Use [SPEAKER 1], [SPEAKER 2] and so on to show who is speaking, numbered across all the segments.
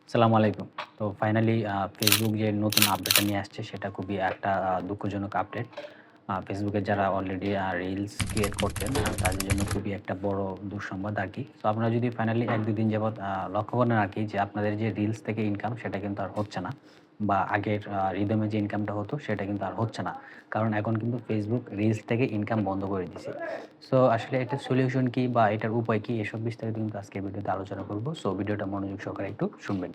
[SPEAKER 1] আসসালামু আলাইকুম। তো ফাইনালি Facebook যে নতুন আপডেটটা নিয়ে আসছে সেটা খুবই একটা দুঃখজনক আপডেট। Facebook এ যারা অলরেডি রিলস ক্রিয়েট করতেন তাদের জন্য খুবই একটা বড় দুঃসংবাদ আরকি। তো আপনারা যদি ফাইনালি ১-২ দিন যাবৎ লক্ষ্য করেন আরকি যে আপনাদের যে রিলস থেকে ইনকাম সেটা কিন্তু আর হচ্ছে না। বা আগের রিদমে যে ইনকামটা হতো সেটা কিন্তু আর হচ্ছে না। কারণ এখন কিন্তু Facebook রিলস থেকে ইনকাম বন্ধ করে দিছে। সো আসলে এটার সলিউশন কি বা এটার উপায় কি এসব বিস্তারিত কিন্তু আজকের ভিডিওতে আলোচনা করব। সো ভিডিওটা মনোযোগ সহকারে একটু শুনবেন।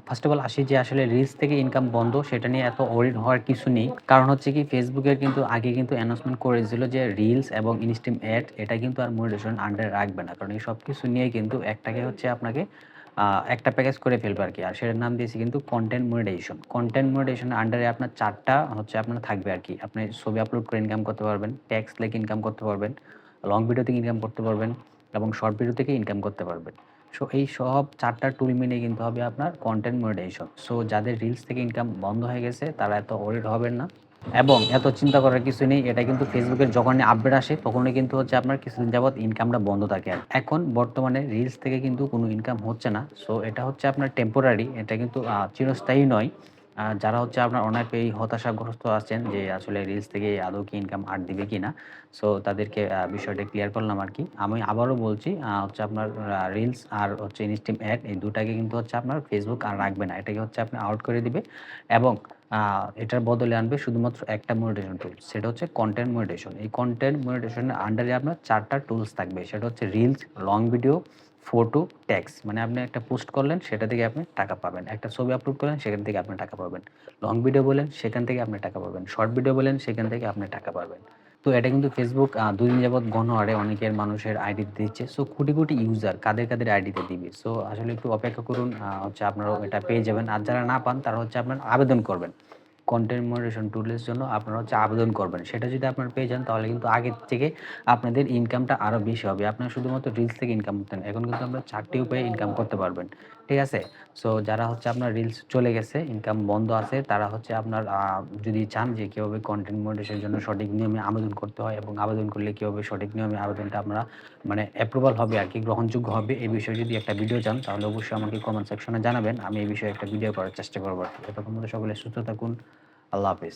[SPEAKER 1] ফার্স্ট অফ অল আসি যে আসলে রিলস থেকে ইনকাম বন্ধ সেটা নিয়ে এত ওরিড হওয়ার কিছু নেই। কারণ হচ্ছে কি Facebook এর কিন্তু আগে কিন্তু অ্যানাউন্সমেন্ট করেছিল যে রিলস এবং ইনস্ট্রিম অ্যাড এটা কিন্তু আর মনিটাইজেশন আন্ডারে রাখবে না। কারণ এই সবকিছু নিয়ে কিন্তু একটাকে হচ্ছে আপনাকে একটা প্যাকেজ করে ফেলবে আরকি। আর সেটার নাম দিয়েছে কিন্তু কনটেন্ট মনিটাইজেশন। কনটেন্ট মনিটাইজেশন এর আন্ডারে আপনার ৪ টা হচ্ছে আপনার থাকবে আরকি। আপনি ছবি আপলোড করে ইনকাম করতে পারবেন, টেক্সট লিখে ইনকাম করতে পারবেন, লং ভিডিও থেকে ইনকাম করতে পারবেন এবং শর্ট ভিডিও থেকে ইনকাম করতে পারবেন। সো এই সব ৪ টা টুল মিলিয়ে কিন্তু হবে আপনার কনটেন্ট মনিটাইজেশন। সো যাদের রিলস থেকে ইনকাম বন্ধ হয়ে গেছে তারা এত ওরিড হবেন না এবং এত চিন্তা করার কিছু নেই। এটা কিন্তু Facebook এর যখনই আপডেট আসে তখনই কিন্তু হচ্ছে আপনার কিছুদিন যাবৎ ইনকামটা বন্ধ থাকে আর। এখন বর্তমানে রিলস থেকে কিন্তু কোনো ইনকাম হচ্ছে না। সো এটা হচ্ছে আপনার টেম্পোরারি। এটা কিন্তু চিরস্থায়ী নয়। যারা হচ্ছে আপনার অনেকেই হতাশাগ্রস্ত আছেন যে আসলে রিলস থেকে আদৌ কি ইনকাম আর দিবে কিনা? সো তাদেরকে বিষয়টা ক্লিয়ার করলাম আরকি। আমি আবারও বলছি হচ্ছে আপনার রিলস আর হচ্ছে ইনস্ট্রিম অ্যাড এই ২ টাকে কিন্তু হচ্ছে আপনার Facebook আর রাখবে না। এটাকে হচ্ছে আপনি আউট করে দিবে এবং আ এটার বদলে আনবে শুধুমাত্র একটা মনিটাইজেশন টুলস। সেটা হচ্ছে কনটেন্ট মনিটাইজেশন। এই কনটেন্ট মনিটাইজেশন এর আন্ডারে আপনার ৪ টা টুলস থাকবে। সেটা হচ্ছে reels, long video, photo, text. মানে আপনি একটা পোস্ট করলেন সেটা থেকে আপনি টাকা পাবেন। একটা ছবি আপলোড করলেন সেখান থেকে আপনি টাকা পাবেন। লং ভিডিও বললেন সেখান থেকে আপনি টাকা পাবেন। শর্ট ভিডিও বললেন সেখান থেকে আপনি টাকা পাবেন। তো এটা কিন্তু Facebook ২ দিন যাবৎ গণহারে অনেকের মানুষের আইডিতে দিচ্ছে। সো কোটি ইউজার কাদের আইডিতে দিবে। সো আসলে একটু অপেক্ষা করুন। হচ্ছে আপনারাও এটা পেয়ে যাবেন। আর যারা না পান তারা হচ্ছে আপনার আবেদন করবেন। কনটেন্ট মনিটাইজেশন টুলের জন্য আপনারা হচ্ছে আবেদন করবেন। সেটা যদি আপনারা পেয়ে যান তাহলে কিন্তু আগের থেকে আপনাদের ইনকামটা আরো বেশি হবে। আপনারা শুধুমাত্র রিলস থেকে ইনকাম করতেন। এখন কিন্তু আপনারা ৪ টি উপায়ে ইনকাম করতে পারবেন। ঠিক আছে? সো যারা হচ্ছে আপনার রিলস চলে গেছে, ইনকাম বন্ধ আছে তারা হচ্ছে আপনার যদি চান যে কিভাবে কনটেন্ট মনিটাইজেশন এর জন্য সঠিক নিয়মে আবেদন করতে হয় এবং আবেদন করলে কিভাবে সঠিক নিয়মে আবেদনটা আপনারা মানে অ্যাপ্রুভাল হবে আরকি গ্রহণযোগ্য হবে এই বিষয়ে যদি একটা ভিডিও চান তাহলে অবশ্যই আমাকে কমেন্ট সেকশনে জানাবেন। আমি এই বিষয়ে একটা ভিডিও করার চেষ্টা করব আরকি। ততক্ষণ পর্যন্ত সকলে সুস্থ থাকুন। আল্লাহ হাফেজ।